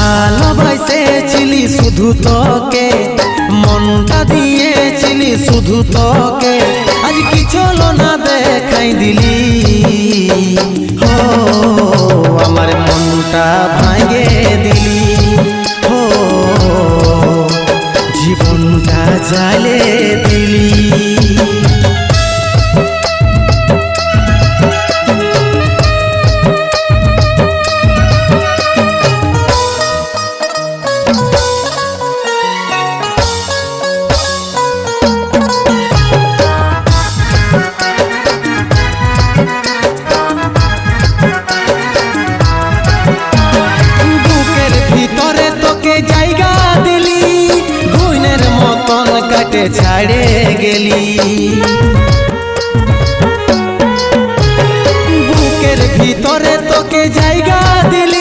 ভালোবাসেছিলি শুধু তোকে, মনটা দিয়েছিলি শুধু তোকে, আজ কি চলো না দেখাই দিলি। হো আমার মনটা ভাঙে দিলি, হো জীবনটা জ্বালে দিলি। জায়গা দিলি ঘুইনের মতন কাটে ছাড়ে গেলি, বুকের ভিতরে তোকে জায়গা দিলি